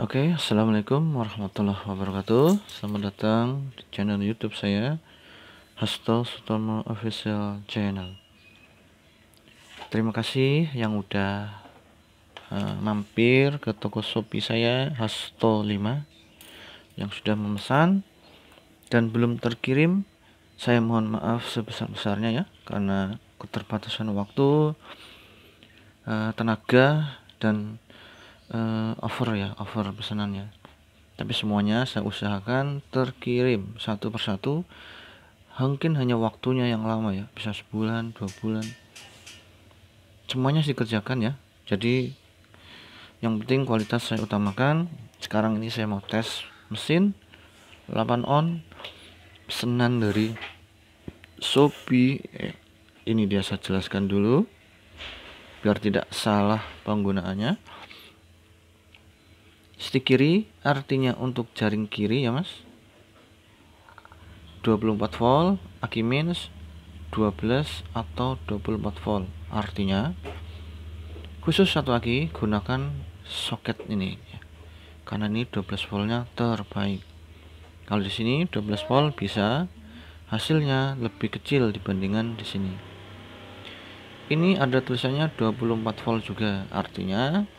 Oke, assalamualaikum warahmatullahi wabarakatuh. Selamat datang di channel YouTube saya, Hasto Sutomo Official Channel. Terima kasih yang udah mampir ke toko Shopee saya, Hasto 5, yang sudah memesan dan belum terkirim. Saya mohon maaf sebesar-besarnya ya, karena keterbatasan waktu, tenaga, dan over pesanannya. Tapi semuanya saya usahakan terkirim satu persatu. Mungkin hanya waktunya yang lama ya, bisa sebulan, 2 bulan. Semuanya dikerjakan ya. Jadi yang penting kualitas saya utamakan. Sekarang ini saya mau tes mesin 8 on pesanan dari Shopee. Ini dia, saya jelaskan dulu biar tidak salah penggunaannya. Stick kiri artinya untuk jaring kiri ya mas, 24 volt, aki minus 12 atau 24 volt. Artinya khusus satu aki gunakan soket ini karena ini 12 voltnya terbaik. Kalau di sini 12 volt bisa hasilnya lebih kecil dibandingkan di sini. Ini ada tulisannya 24 volt juga, artinya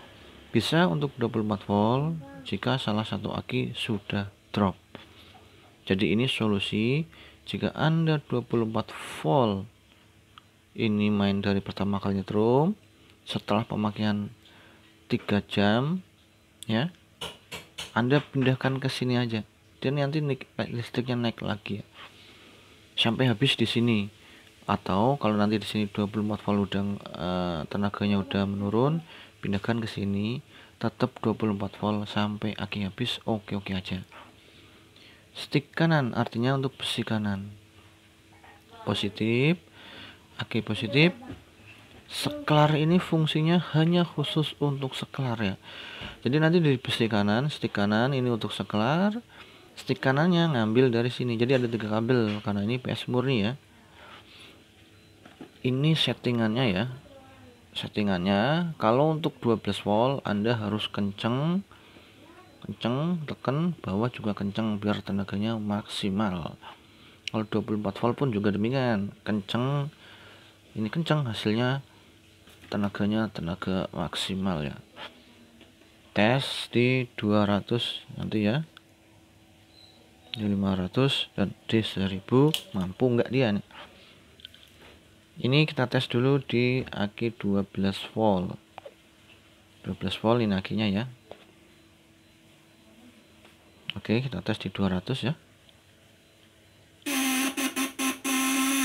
bisa untuk 24 volt jika salah satu aki sudah drop. Jadi ini solusi jika Anda 24 volt ini main dari pertama kali nyetrum, setelah pemakaian 3 jam ya, Anda pindahkan ke sini aja. Dan nanti listriknya naik lagi ya, sampai habis di sini. Atau kalau nanti di sini 24 volt udah tenaganya udah menurun, pindahkan ke sini, tetap 24 volt sampai aki habis, oke aja. Stick kanan artinya untuk besi kanan positif, aki positif. Seklar ini fungsinya hanya khusus untuk seklar ya. Jadi nanti di besi kanan, stick kanan ini untuk seklar, stick kanannya ngambil dari sini. Jadi ada 3 kabel karena ini PS murni ya. Ini settingannya ya. Settingannya kalau untuk 12 volt Anda harus kenceng, tekan bawah juga kenceng biar tenaganya maksimal. Kalau 24 volt pun juga demikian, kenceng, ini kenceng hasilnya tenaganya tenaga maksimal ya. Tes di 200 nanti ya, di 500 dan di 1000 mampu enggak dia nih. Ini kita tes dulu di aki 12 volt. 12 volt ini akinya ya. Oke, kita tes di 200 ya.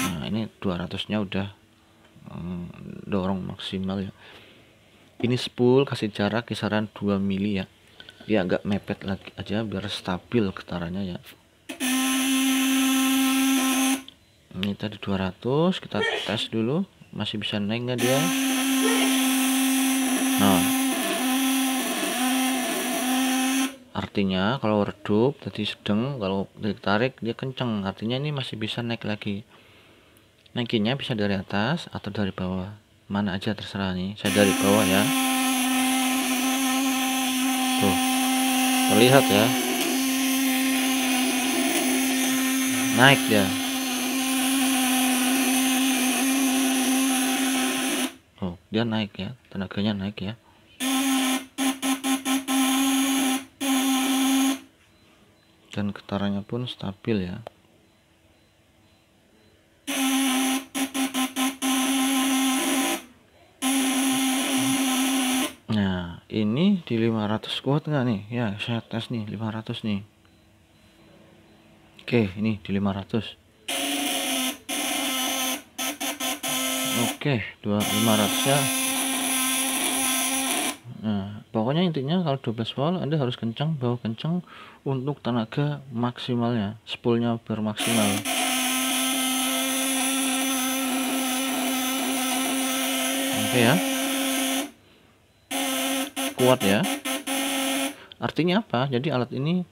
Nah, ini 200 nya udah dorong maksimal ya. Ini spool kasih jarak kisaran 2 mili ya. Dia agak mepet lagi aja biar stabil getarannya ya. Ini tadi 200, kita tes dulu masih bisa naik nggak dia. Nah, artinya kalau redup tadi sedang, kalau ditarik dia kenceng, artinya ini masih bisa naik lagi. Naikinnya bisa dari atas atau dari bawah, mana aja terserah nih. Saya dari bawah ya. Tuh, terlihat ya, naik ya. Oh, dia naik ya, tenaganya naik ya. Dan getarannya pun stabil ya. Nah, ini di 500 kuat nggak nih? Ya, saya tes nih 500 nih. Oke, ini di 500. Oke, 500 ya. Nah, pokoknya intinya kalau 12 volt Anda harus kencang, bawa kencang untuk tenaga maksimalnya, spoolnya bermaksimal. Oke ya, kuat ya. Artinya apa? Jadi alat ini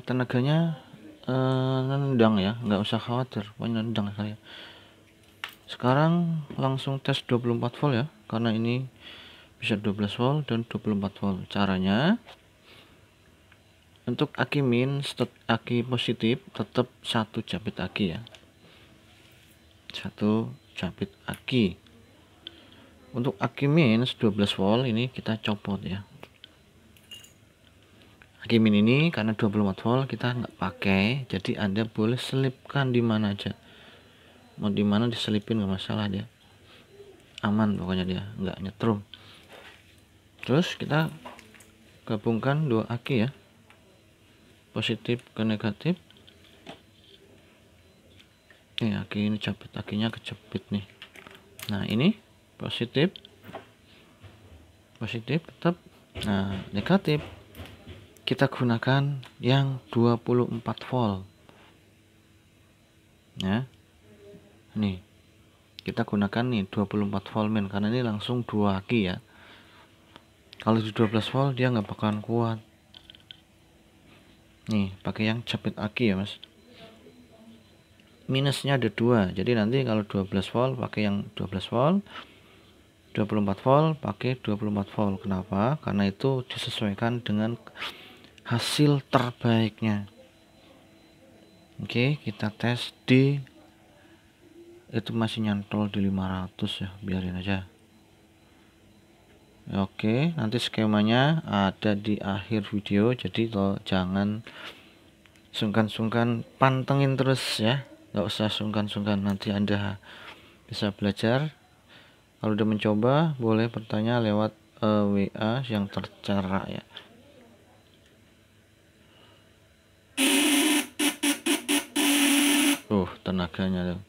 tenaganya nendang ya, nggak usah khawatir, pokoknya nendang saya. Sekarang langsung tes 24 volt ya, karena ini bisa 12 volt dan 24 volt. Caranya Untuk aki min, aki positif tetap 1 jabit aki ya, 1 jabit aki. Untuk aki min 12 volt ini kita copot ya. Aki min ini karena 24 volt kita nggak pakai, jadi Anda boleh selipkan di mana aja, mau di mana diselipin nggak masalah, dia aman pokoknya, dia nggak nyetrum. Terus kita gabungkan 2 aki ya, positif ke negatif. Nih aki ini jabit, akinya kejepit nih. Nah ini positif tetap. Nah negatif kita gunakan yang 24 volt ya. Nih kita gunakan nih 24 volt min, karena ini langsung 2 aki ya. Kalau di 12 volt dia nggak bakalan kuat. Nih pakai yang jabit aki ya mas. Minusnya ada 2, jadi nanti kalau 12 volt pakai yang 12 volt, 24 volt pakai 24 volt. Kenapa? Karena itu disesuaikan dengan hasil terbaiknya. Oke, kita tes di, itu masih nyantol di 500 ya, biarin aja. Oke, nanti skemanya ada di akhir video, jadi jangan sungkan-sungkan, pantengin terus ya, nggak usah sungkan-sungkan, nanti Anda bisa belajar. Kalau udah mencoba boleh bertanya lewat WA yang tertera ya. Tenaganya tuh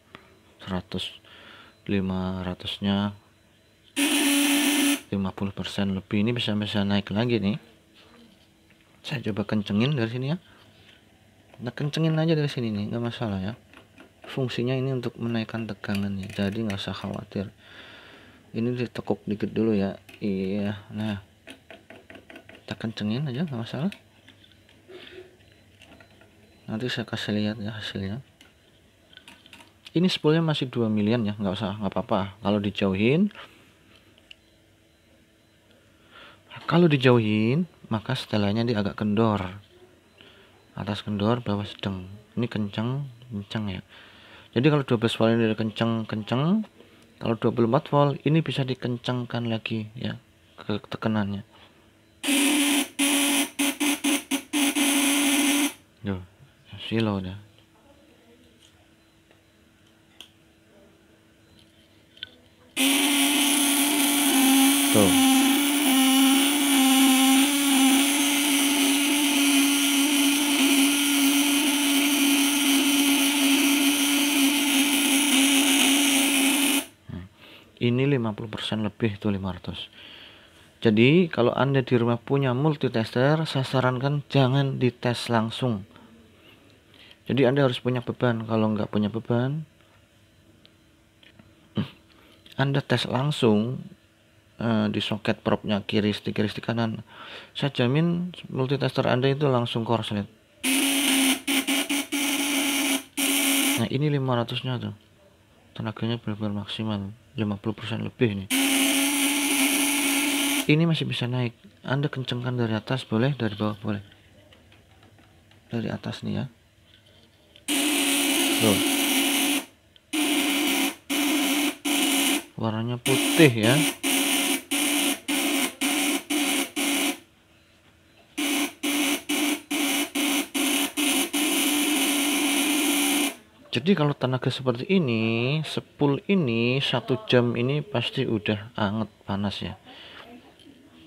100, 500-nya 50% lebih. Ini bisa naik lagi nih. Saya coba kencengin dari sini ya. Nah kencengin aja dari sini nih, nggak masalah ya. Fungsinya ini untuk menaikkan tegangannya, jadi nggak usah khawatir. Ini ditekuk dikit dulu ya. Iya, nah kita kencengin aja, nggak masalah. Nanti saya kasih lihat ya hasilnya. Ini spoolnya masih 2 milian ya, nggak apa-apa. Kalau dijauhin maka setelahnya dia agak kendor, atas kendor, bawah sedang. Ini kencang ya. Jadi kalau 12 volt ini udah kencang, kalau 24 volt ini bisa dikencangkan lagi ya ke tekanannya. Tuh, silo dah. Tuh. Ini 50% lebih tuh 500. Jadi kalau Anda di rumah punya multitester, saya sarankan jangan dites langsung. Jadi Anda harus punya beban. Kalau nggak punya beban, Anda tes langsung di soket probnya kiri stick kanan, saya jamin multitester Anda itu langsung korslet. Nah ini 500-nya tuh tenaganya benar-benar maksimal, 50% lebih nih. Ini masih bisa naik. Anda kencengkan dari atas boleh, dari bawah boleh. Dari atas nih ya. Loh. Warnanya putih ya. Jadi kalau tenaga seperti ini, spool ini 1 jam ini pasti udah anget panas ya.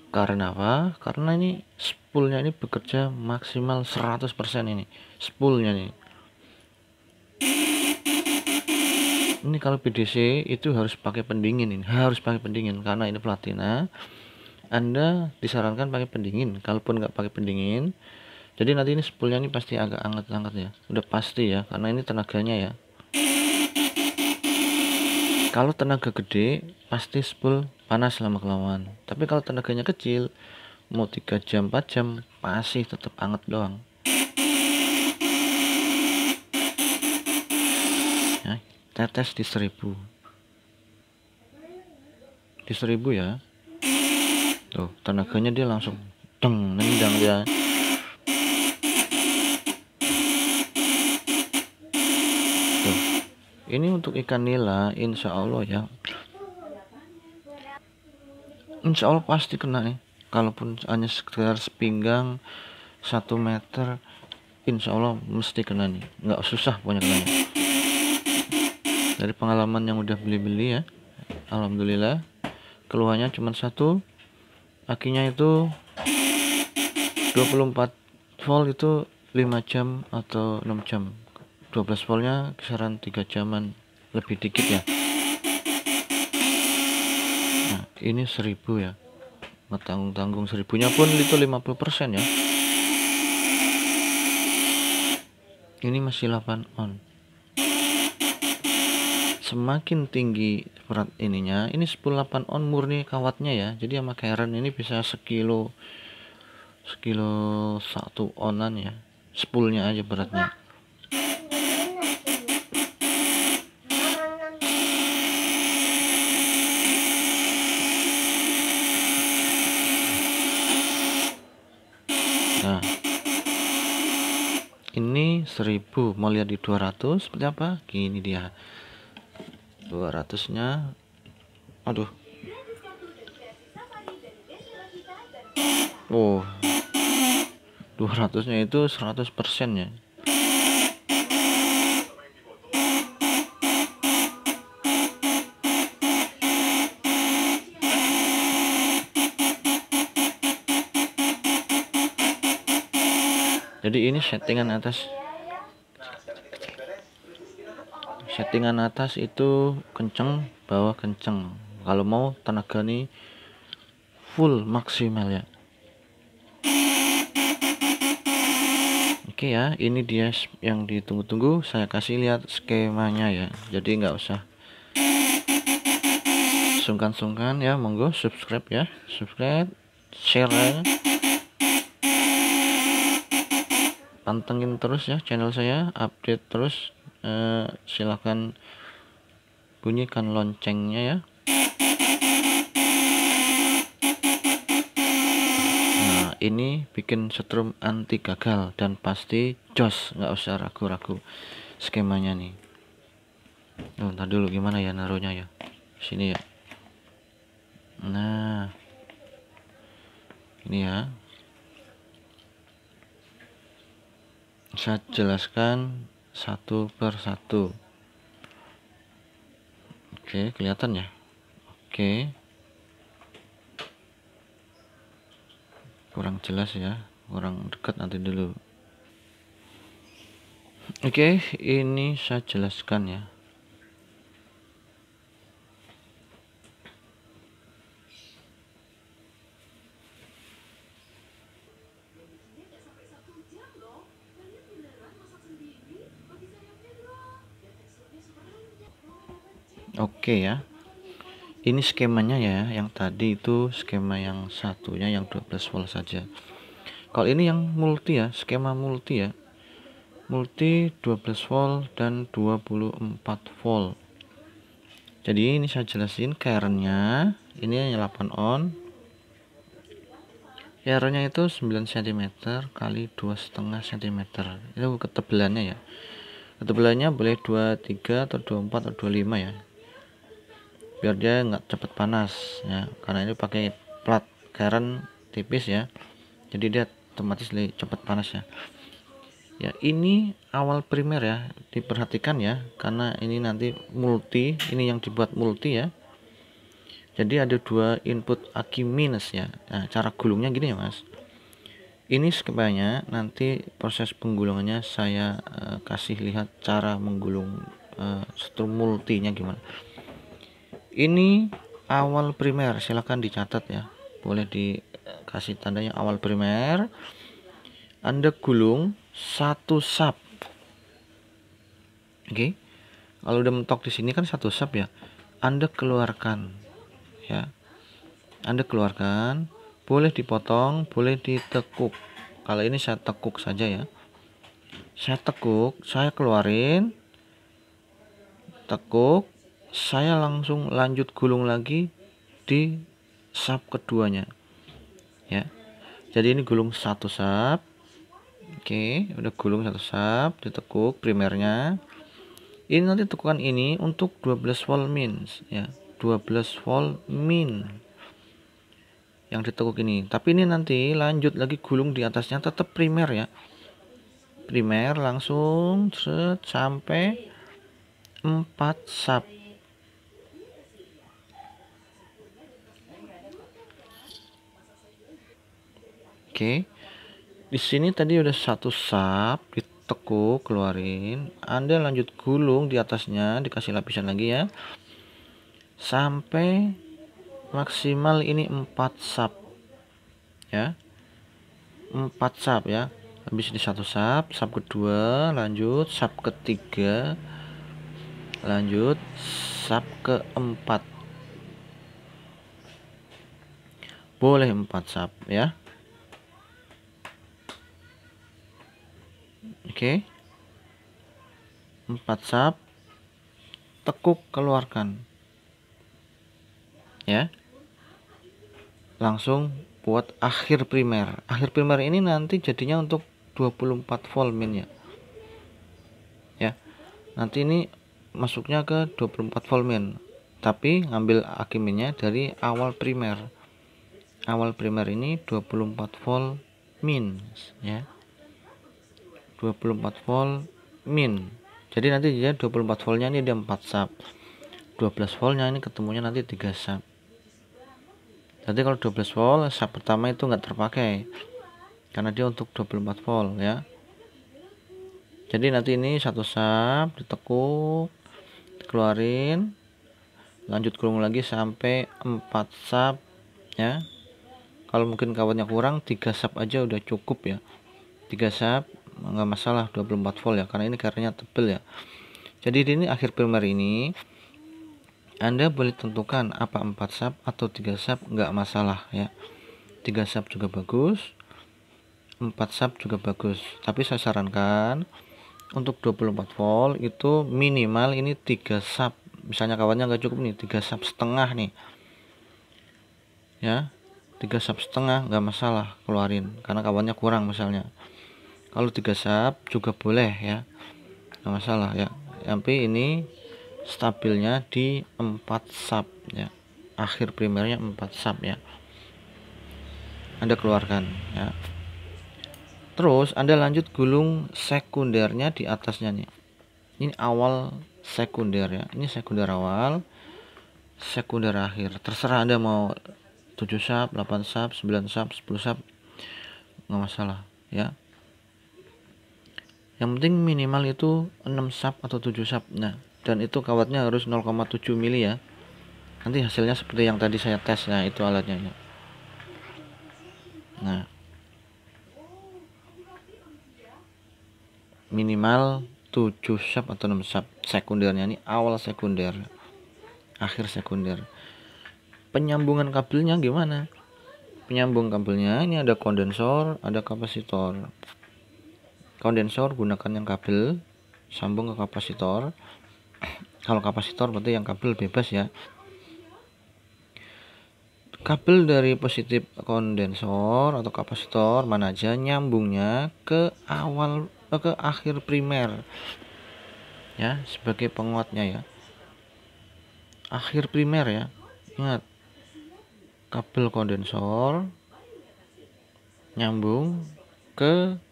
Karena apa? Karena ini spoolnya ini bekerja maksimal 100% ini. Spoolnya nih. Ini kalau PDC itu harus pakai pendingin ini, karena ini platina. Anda disarankan pakai pendingin. Kalaupun nggak pakai pendingin, jadi nanti ini spoolnya ini pasti agak anget ya, udah pasti ya, karena ini tenaganya ya. Kalau tenaga gede pasti spool panas lama-kelamaan, tapi kalau tenaganya kecil mau 3 jam 4 jam masih tetap anget doang ya. Tetes di 1000 ya. Tuh tenaganya dia langsung nendang dia. Ini untuk ikan nila, insya Allah ya, insya Allah pasti kena nih. Kalaupun hanya sekitar sepinggang 1 meter, insya Allah mesti kena nih, nggak susah pokoknya kenanya. Dari pengalaman yang udah beli-beli ya, alhamdulillah keluhannya cuma satu, akinya itu 24 volt itu 5 jam atau 6 jam, 12 voltnya kisaran 3 jaman lebih dikit ya. Nah ini 1000 ya, nggak tanggung-tanggung, 1000-nya pun itu 50% ya. Ini masih 8 on. Semakin tinggi berat ininya, ini 10-8 on murni kawatnya ya, jadi sama Karen ini bisa sekilo 1 onan ya, spoolnya aja beratnya. Nah ini 1000, mau lihat di 200 seperti apa, gini dia 200 nya, aduh, oh 200 nya itu 100% ya. Jadi ini settingan atas itu kenceng, bawah kenceng. Kalau mau tenaga nih full maksimal ya. Oke ya, ini dia yang ditunggu-tunggu. Saya kasih lihat skemanya ya, jadi nggak usah sungkan-sungkan ya. Monggo subscribe ya, subscribe, share ya. Pantengin terus ya channel saya, update terus. Silahkan bunyikan loncengnya ya. Nah ini bikin setrum anti gagal dan pasti jos, nggak usah ragu-ragu skemanya nih. Ntar dulu gimana ya naruhnya ya, sini ya. Nah ini ya, saya jelaskan satu per satu. Oke, kelihatan ya. Oke, kurang jelas ya, kurang dekat, nanti dulu. Oke, ini saya jelaskan ya. Oke ya, ini skemanya ya, yang tadi itu skema yang satunya yang 12 volt saja. Kalau ini yang multi ya, skema multi ya, multi 12 volt dan 24 volt. Jadi ini saya jelasin Karen-nya, ini hanya 8 on. Karen-nya itu 9 cm kali 2,5 cm, itu ketebalannya ya. Ketebalannya boleh 23 atau 24 atau 25 ya, biar dia nggak cepat panas ya, karena ini pakai plat Karen tipis ya, jadi dia otomatis lebih cepat panas ya. Ya ini awal primer ya, diperhatikan ya, karena ini nanti multi, ini yang dibuat multi ya, jadi ada 2 input aki minus ya. Nah cara gulungnya gini ya mas, ini skemanya, nanti proses penggulungannya saya kasih lihat cara menggulung strum multinya gimana. Ini awal primer, silahkan dicatat ya, boleh dikasih tandanya awal primer. Anda gulung 1 sub. Oke, kalau udah mentok di sini kan 1 sub ya, Anda keluarkan ya, Anda keluarkan, boleh dipotong, boleh ditekuk. Kalau ini saya tekuk saja ya, saya tekuk, saya keluarin, tekuk, saya langsung lanjut gulung lagi di sub keduanya ya. Jadi ini gulung 1 sub. Oke, udah gulung 1 sub, ditekuk primernya. Ini nanti tekukan ini untuk 12 volt min ya, 12 volt min yang ditekuk ini. Tapi ini nanti lanjut lagi gulung di atasnya tetap primer ya. Primer langsung sampai 4 sub. Oke. Di sini tadi udah 1 sub ditekuk, keluarin. Anda lanjut gulung di atasnya, dikasih lapisan lagi ya. Sampai maksimal ini 4 sub. Ya. 4 sub ya. Habis di 1 sub, sub kedua, lanjut sub ketiga, lanjut sub keempat. Boleh 4 sub ya. Oke. 4 sub, tekuk, keluarkan. Ya. Langsung buat akhir primer. Akhir primer ini nanti jadinya untuk 24 volt min ya. Ya. Nanti ini masuknya ke 24 volt min. Tapi ngambil aki minnya dari awal primer. Awal primer ini 24 volt min ya. 24 volt min. Jadi nanti dia 24 voltnya ini dia 4 sub. 12 voltnya ini ketemunya nanti 3 sub. Jadi kalau 12 volt sub pertama itu enggak terpakai karena dia untuk 24 volt ya. Jadi nanti ini 1 sub ditekuk, keluarin, lanjut gulung lagi sampai 4 sub ya. Kalau mungkin kawannya kurang 3 sub aja udah cukup ya. 3 sub enggak masalah 24 volt ya, karena ini karetnya tebel ya. Jadi ini akhir primer ini Anda boleh tentukan apa 4 sub atau 3 sub, enggak masalah ya. 3 sub juga bagus, 4 sub juga bagus. Tapi saya sarankan untuk 24 volt itu minimal ini 3 sub. Misalnya kawannya nggak cukup nih 3 sub setengah nih ya, 3 sub setengah nggak masalah, keluarin karena kawannya kurang misalnya. Kalau 3 sub juga boleh ya, nggak masalah ya. Tapi ini stabilnya di 4 sub ya, akhir primernya 4 sub ya. Anda keluarkan ya. Terus Anda lanjut gulung sekundernya di atasnya nih. Ini awal sekunder ya. Ini sekunder awal, sekunder akhir. Terserah Anda mau 7 sub, 8 sub, 9 sub, 10 sub, nggak masalah ya. Yang penting minimal itu 6 sub atau 7 sub. Nah, dan itu kawatnya harus 0,7 mili ya. Nanti hasilnya seperti yang tadi saya tes. Nah, itu alatnya ya. Nah, minimal 7 sub atau 6 sub. Sekundernya ini awal sekunder, akhir sekunder. Penyambungan kabelnya gimana? Penyambung kabelnya ini ada kondensor, ada kapasitor. Kondensor gunakan yang kabel sambung ke kapasitor. Kalau kapasitor berarti yang kabel bebas ya. Kabel dari positif kondensor atau kapasitor mana aja nyambungnya ke awal ke akhir primer ya, sebagai penguatnya ya. Akhir primer ya. Ingat, kabel kondensor nyambung ke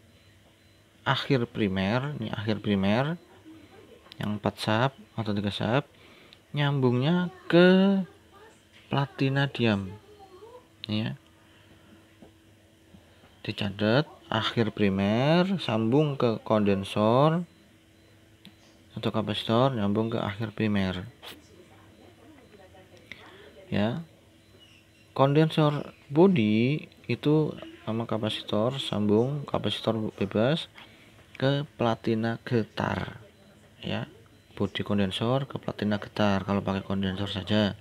akhir primer, ini akhir primer yang 4 sub atau 3 sub, nyambungnya ke platina diam ya. Dicatat akhir primer sambung ke kondensor atau kapasitor, nyambung ke akhir primer ya. Kondensor body itu sama kapasitor sambung, kapasitor bebas ke platina getar ya. Body kondensor ke platina getar kalau pakai kondensor saja.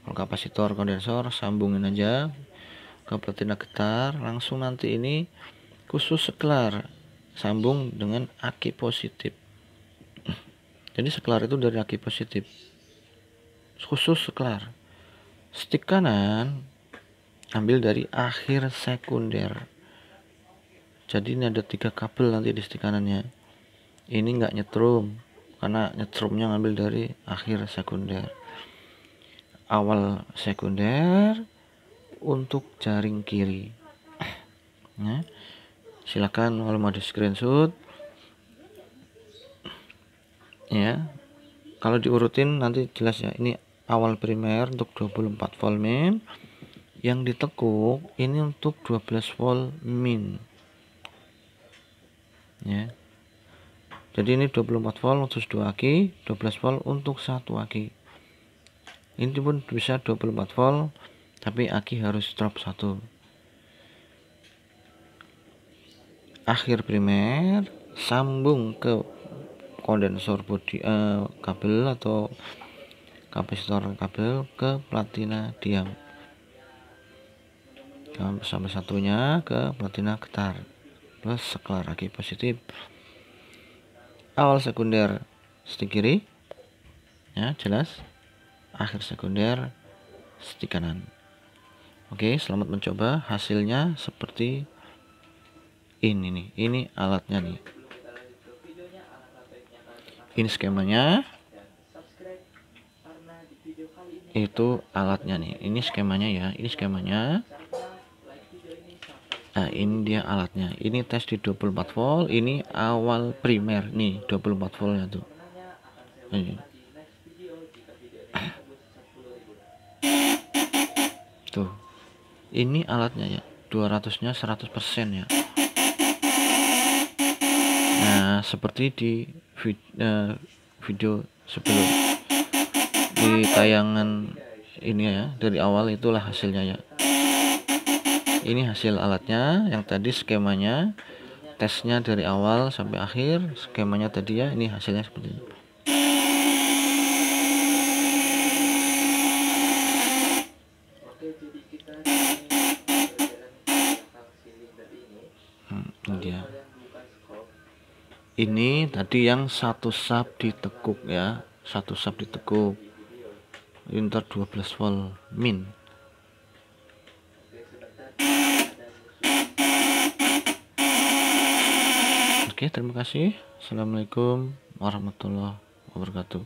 Kalau kapasitor kondensor sambungin aja ke platina getar, langsung nanti ini khusus seklar sambung dengan aki positif. Jadi seklar itu dari aki positif, khusus seklar. Stik kanan ambil dari akhir sekunder. Jadi ini ada 3 kabel nanti di stik kanannya. Ini enggak nyetrum, karena nyetrumnya ngambil dari akhir sekunder. Awal sekunder untuk jaring kiri. Nah, silakan kalau mau di screenshot ya. Kalau diurutin nanti jelas ya. Ini awal primer untuk 24 volt min, yang ditekuk ini untuk 12 volt min ya. Jadi ini 24 volt untuk 2 aki, 12 volt untuk 1 aki. Ini pun bisa 24 volt, tapi aki harus drop 1. Akhir primer sambung ke kondensor bodi kabel atau kapasitor kabel ke platina diam. Sampai satunya ke platina getar plus seklar aki positif. Awal sekunder stick kiri ya, jelas. Akhir sekunder stick kanan. Oke, selamat mencoba. Hasilnya seperti ini nih. Ini alatnya nih. Ini skemanya. Itu alatnya nih. Ini skemanya ya. Ini skemanya. Nah, ini dia alatnya. Ini tes di 24 volt. Ini awal primer nih, 24 voltnya tuh. Ini. Tuh. Ini alatnya ya. 200-nya 100% ya. Nah, seperti di video sebelum, di tayangan ini ya, dari awal itulah hasilnya ya. Ini hasil alatnya, yang tadi skemanya, tesnya dari awal sampai akhir, skemanya tadi ya. Ini hasilnya seperti ini. Ini dia. Ini tadi yang satu sub ditekuk ya, satu sub ditekuk. Inter 12 volt min. Oke, terima kasih. Assalamualaikum warahmatullahi wabarakatuh.